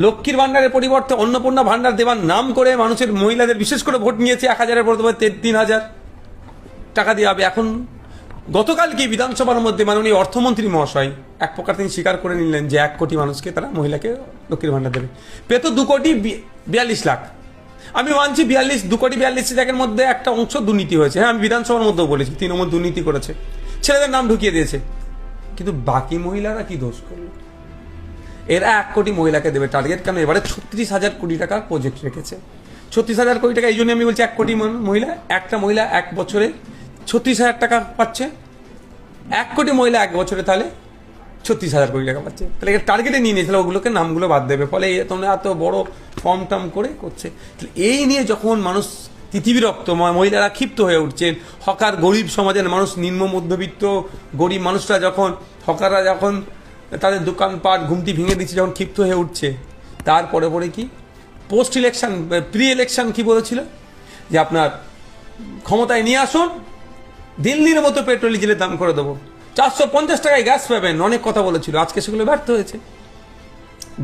লক্ষ্মীর ভান্ডারের পরিবর্তে অন্নপূর্ণা ভান্ডার দেওয়ার নাম করে মানুষের মহিলাদের বিশেষ করে ভোট নিয়েছে 1,000-এর পরিবর্তে 3,000 টাকা দেওয়া হবে। এখন গতকাল কি বিধানসভার মধ্যে মাননীয় অর্থমন্ত্রী মহাশয় এক প্রকার তিনি স্বীকার করে নিলেন যে 1 কোটি মানুষকে তারা মহিলাকে লক্ষ্মীর ভান্ডার দেবে, পেত 2,42,00,000। আমি মানছি 2,42,00,000 মধ্যে একটা অংশ দুর্নীতি হয়েছে, হ্যাঁ আমি বিধানসভার মধ্যেও বলেছি তৃণমূল দুর্নীতি করেছে, ছেলেদের নাম ঢুকিয়ে দিয়েছে, কিন্তু বাকি মহিলারা কি দোষ করলো? এরা 1 কোটি মহিলাকে দেবে টার্গেট, কেন এবারে 36,000 কোটি টাকার প্রজেক্ট রেখেছে। 36,000 কোটি টাকা, এই জন্য আমি বলছি 1 কোটি মহিলা, একটা মহিলা 1 বছরে 36,000 টাকা পাচ্ছে, 1 কোটি মহিলা 1 বছরে তাহলে 36,000 কোটি টাকা পাচ্ছে। তাহলে টার্গেটে নিয়ে নিয়েছিল, ওগুলোকে নামগুলো বাদ দেবে, ফলে তোমরা এত বড় ফর্ম টাম করে করছে। এই নিয়ে যখন মানুষ তিতিবিরক্ত, মহিলারা ক্ষিপ্ত হয়ে উঠছেন, হকার গরিব সমাজের মানুষ, নিম্ন মধ্যবিত্ত গরিব মানুষরা যখন, হকাররা যখন তাদের দোকানপাট ঘুমটি ভেঙে দিচ্ছে, যখন ক্ষিপ্ত হয়ে উঠছে, তারপরে পরে কি পোস্ট ইলেকশন, প্রি ইলেকশন কি বলেছিল যে আপনার ক্ষমতায় নিয়ে আসুন, দিল্লির মতো পেট্রোল ডিজেলের দাম করে দেবো, 450 টাকায় গ্যাস পাবেন, অনেক কথা বলেছিল। আজকে সেগুলো ব্যর্থ হয়েছে।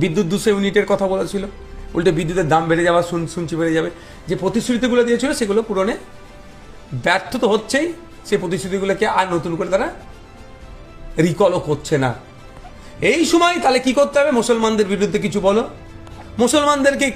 বিদ্যুৎ 200 ইউনিটের কথা বলেছিল, উল্টে বিদ্যুতের দাম বেড়ে যাওয়া শুনছি বেড়ে যাবে। যে প্রতিশ্রুতিগুলো দিয়েছিল সেগুলো পূরণে ব্যর্থ তো হচ্ছেই, সেই প্রতিশ্রুতিগুলোকে আর নতুন করে তারা রিকলও করছে না। এই সময় তাহলে কি করতে হবে? মুসলমানদের বিরুদ্ধে কিছু বলো, মুসলমানদেরকে